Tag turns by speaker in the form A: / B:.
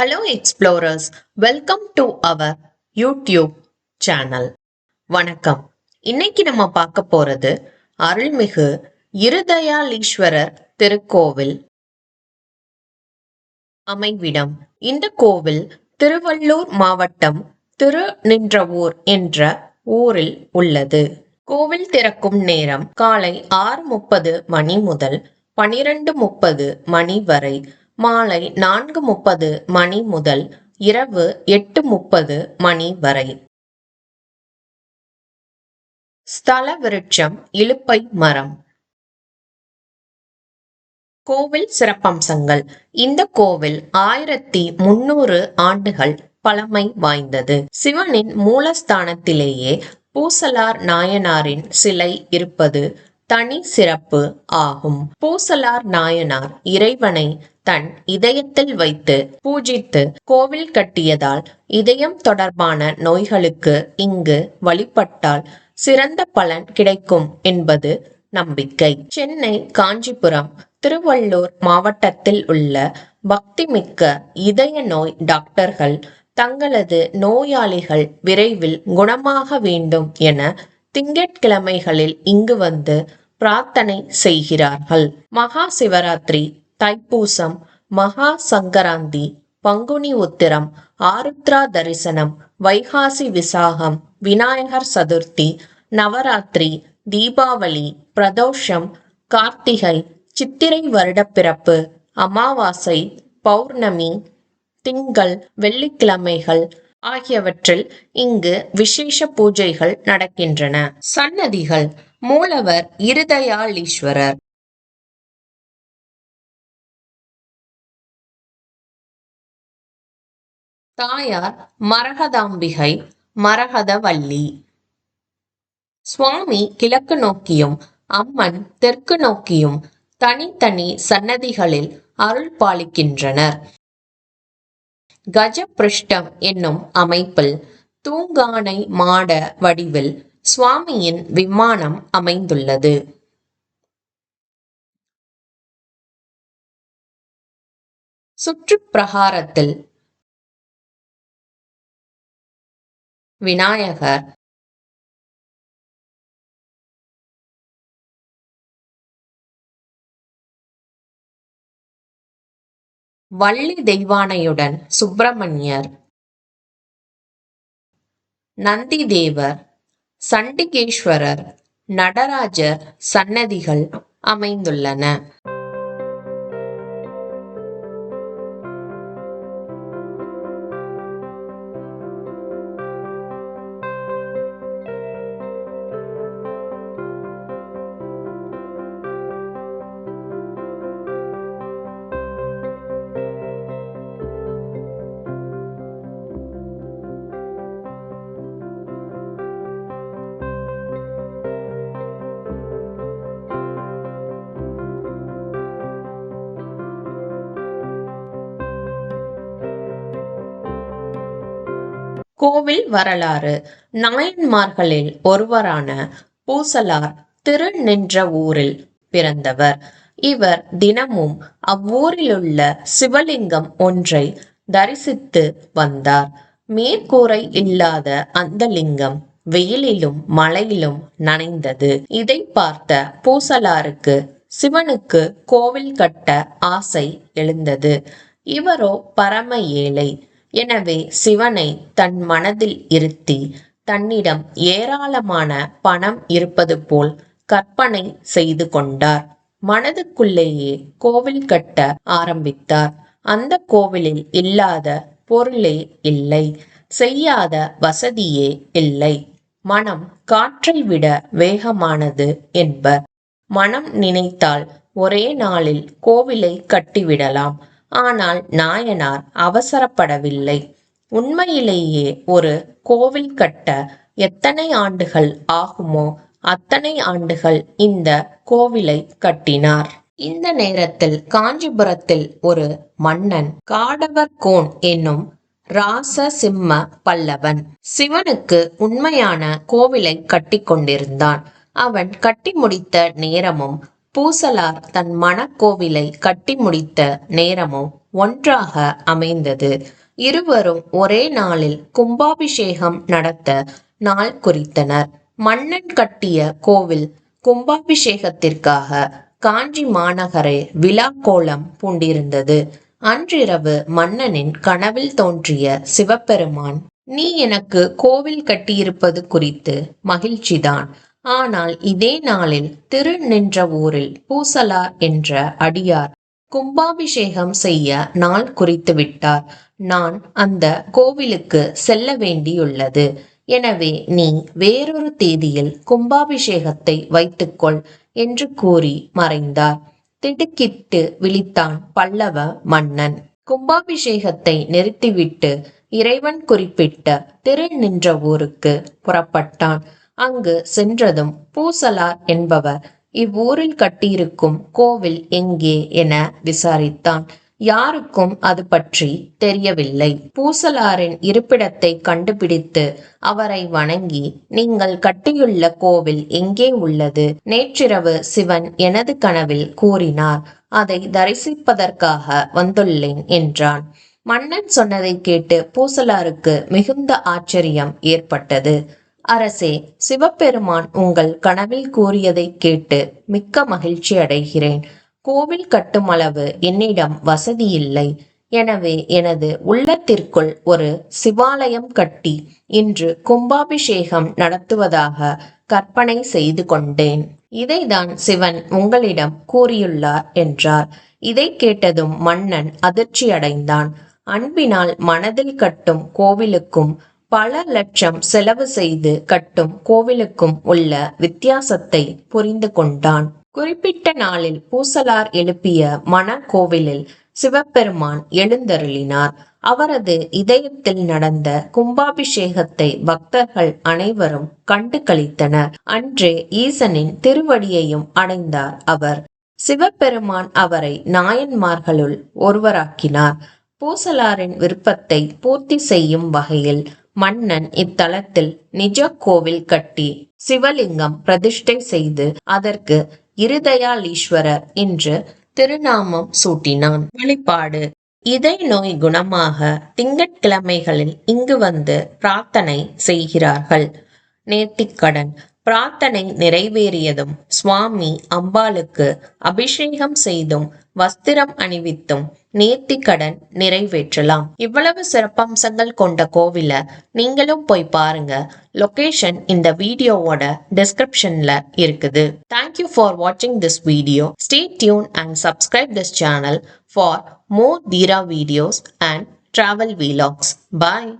A: Hello explorers, welcome to our YouTube channel. வணக்கம். இன்னைக்கு நம்ம பார்க்க போறது அருள்மிகு இருதயாலீஸ்வரர் திருக்கோவில் அமைவிடம். இந்த கோவில் திருவள்ளூர் மாவட்டம் திருநின்றவூர் என்ற ஊரில் உள்ளது. கோவில் திறக்கும் நேரம் காலை 6:30 மணி முதல் 12:30 மணி வரை, மாலை 4:30 மணி முதல் இரவு 8:30 மணி வரை. ஸ்தல விருட்சம் இலுப்பை மரம். கோவில் சிறப்பம்சங்கள். இந்த கோவில் 1300 ஆண்டுகள் பழமை வாய்ந்தது. சிவனின் மூலஸ்தானத்திலேயே பூசலார் நாயனாரின் சிலை இருப்பது தனி சிறப்பு ஆகும். பூசலார் நாயனார் இறைவனை தன் இதயத்தில் வைத்து பூஜித்து கோவில் கட்டியதால் இதயம் தொடர்பான நோய்களுக்கு இங்கு வழிபட்டால் சிறந்த பலன் கிடைக்கும் என்பது நம்பிக்கை. சென்னை, காஞ்சிபுரம், திருவள்ளூர் மாவட்டத்தில் உள்ள பக்திமிக்க இதய நோய் டாக்டர்கள் தங்களது நோயாளிகள் விரைவில் குணமாக வேண்டும் என திங்கட்கிழமைகளில் இங்கு வந்து பிரார்த்தனை செய்கிறார்கள். மகா சிவராத்திரி, தைப்பூசம், மகா சங்கராந்தி, பங்குனி உத்திரம், ஆருத்ரா தரிசனம், வைகாசி விசாகம், விநாயகர் சதுர்த்தி, நவராத்திரி, தீபாவளி, பிரதோஷம், கார்த்திகை, சித்திரை வருடப்பிறப்பு, அமாவாசை, பௌர்ணமி, திங்கள், வெள்ளிக்கிழமைகள் ஆகியவற்றில் இங்கு விசேஷ பூஜைகள் நடக்கின்றன. சன்னதிகள். மூலவர் இருதயாலீஸ்வரர். தாயார் மரகதாம்பிகை, மரகதவல்லி. சுவாமி கிழக்கு நோக்கியும் அம்மன் தெற்கு நோக்கியும் தனித்தனி சன்னதிகளில் அருள் பாலிக்கின்றனர். கஜ பிருஷ்டம் என்னும் அமைப்பில் தூங்கானை மாட வடிவில் சுவாமியின் விமானம் அமைந்துள்ளது. சுற்றுப்பிரகாரத்தில் விநாயகர், வள்ளி தெய்வானையுடன் சுப்பிரமணியர், நந்திதேவர், சண்டிகேஸ்வரர், நடராஜர் சன்னதிகள் அமைந்துள்ளன. கோவில் வரலாறு. நாயன்மார்களில் ஒருவரான பூசலார் திருநின்றவூரில் பிறந்தவர். இவர் தினமும் அவ்வூரிலுள்ள சிவலிங்கம் ஒன்றை தரிசித்து வந்தார். மேற்கூரை இல்லாத அந்த லிங்கம் வெயிலிலும் மழையிலும் நனைந்தது. இதை பார்த்த பூசலாருக்கு சிவனுக்கு கோவில் கட்ட ஆசை எழுந்தது. இவரோ பரம ஏழை. எனவே சிவனை தன் மனதில் இருத்தி தன்னிடம் ஏராளமான பணம் இருப்பது போல் கற்பனை செய்து கொண்டார். மனதுக்குள்ளேயே கோவில் கட்ட ஆரம்பித்தார். அந்த கோவிலில் இல்லாத பொருளே இல்லை, செய்யாத வசதியே இல்லை. மனம் காற்றை விட வேகமானது என்பர். மனம் நினைத்தால் ஒரே நாளில் கோவிலை கட்டிவிடலாம். ஆனால் நாயனார் அவசரப்படவில்லை. உண்மையிலேயே ஒரு கோவில் கட்ட எத்தனை ஆண்டுகள் ஆகுமோ அத்தனை ஆண்டுகள் இந்த கோவிலை கட்டினார். இந்த நேரத்தில் காஞ்சிபுரத்தில் ஒரு மன்னன் காடவர்கோன் என்னும் ராசசிம்ம பல்லவன் சிவனுக்கு உண்மையான கோவிலை கட்டி கொண்டிருந்தான். அவன் கட்டி முடித்த நேரமும் பூசலார் தன் மணக்கோவிலை கட்டி முடித்த நேரமும் ஒன்றாக அமைந்தது. இருவரும் ஒரே நாளில் கும்பாபிஷேகம் நடத்த நாள் குறித்தனர். மன்னன் கட்டிய கோவில் கும்பாபிஷேகத்திற்காக காஞ்சி மாநகரே விழா கோலம் பூண்டிருந்தது. அன்றிரவு மன்னனின் கனவில் தோன்றிய சிவபெருமான், நீ எனக்கு கோவில் கட்டியிருப்பது குறித்து மகிழ்ச்சிதான். ஆனால் இதே நாளில் திருநின்றவூரில் பூசலார் என்ற அடியார் கும்பாபிஷேகம் செய்ய நாள் குறித்து விட்டார். நான் அந்த கோவிலுக்கு செல்ல வேண்டியுள்ளது. எனவே நீ வேறொரு தேதியில் கும்பாபிஷேகத்தை வைத்துக்கொள் என்று கூறி மறைந்தார். திடுக்கிட்டு விழித்தான் பல்லவ மன்னன். கும்பாபிஷேகத்தை நிறுத்திவிட்டு இறைவன் குறிப்பிட்ட திருநின்றவூருக்கு புறப்பட்டான். அங்கு சென்றதும் பூசலார் என்பவர் இவ்வூரில் கட்டியிருக்கும் கோவில் எங்கே என விசாரித்தான். யாருக்கும் அது பற்றி தெரியவில்லை. பூசலாரின் இருப்பிடத்தை கண்டுபிடித்து அவரை வணங்கி, நீங்கள் கட்டியுள்ள கோவில் எங்கே உள்ளது? நேற்றிரவு சிவன் எனது கனவில் கூறினார். அதை தரிசிப்பதற்காக வந்துள்ளேன் என்றான். மன்னன் சொன்னதை கேட்டு பூசலாருக்கு மிகுந்த ஆச்சரியம் ஏற்பட்டது. அரசே, சிவபெருமான் உங்கள் கனவில் கூறியதை கேட்டு மிக்க மகிழ்ச்சி அடைகிறேன். கோவில் கட்டுமளவு என்னிடம் வசதி இல்லை. எனவே எனது உள்ளத்திற்குள் ஒரு சிவாலயம் கட்டி இன்று கும்பாபிஷேகம் நடத்துவதாக கற்பனை செய்து கொண்டேன். இதைதான் சிவன் உங்களிடம் கூறியுள்ளார் என்றார். இதை கேட்டதும் மன்னன் அதிர்ச்சி அடைந்தான். அன்பினால் மனதில் கட்டும் கோவிலுக்கும் பல லட்சம் செலவு செய்து கட்டும் கோவிலுக்கும் உள்ள வித்தியாசத்தை புரிந்து கொண்டான். குறிப்பிட்ட நாளில் பூசலார் எழுப்பிய மன கோவிலில் சிவபெருமான் எழுந்தருளினார். அவரது இதயத்தில் நடந்த கும்பாபிஷேகத்தை பக்தர்கள் அனைவரும் கண்டு களித்தனர். அன்றே ஈசனின் திருவடியையும் அடைந்தார் அவர். சிவபெருமான் அவரை நாயன்மார்களுள் ஒருவராக்கினார். பூசலாரின் விருப்பத்தை பூர்த்தி செய்யும் வகையில் மன்னன் இத்தலத்தில் நிஜ கோவில் கட்டி சிவலிங்கம் பிரதிஷ்டை செய்து அதற்கு இருதயாலீஸ்வரர் என்று திருநாமம் சூட்டினான். வழிபாடு. இதய நோய் குணமாக திங்கட்கிழமைகளில் இங்கு வந்து பிரார்த்தனை செய்கிறார்கள். நேர்த்திக்கடன். பிரார்த்தனை நிறைவேறியதும் சுவாமி அம்பாளுக்கு அபிஷேகம் செய்தும் வஸ்திரம் அணிவித்தும் நேர்த்திக்கடன் நிறைவேற்றலாம். இவ்வளவு சிறப்பம்சங்கள் கொண்ட கோவில நீங்களும் போய் பாருங்க. லொகேஷன் இந்த வீடியோவோட டிஸ்கிரிப்ஷன்ல இருக்குது. தேங்க்யூ ஃபார் வாட்சிங் this video. Stay tune and subscribe this channel for more Dheera videos and travel vlogs. Bye.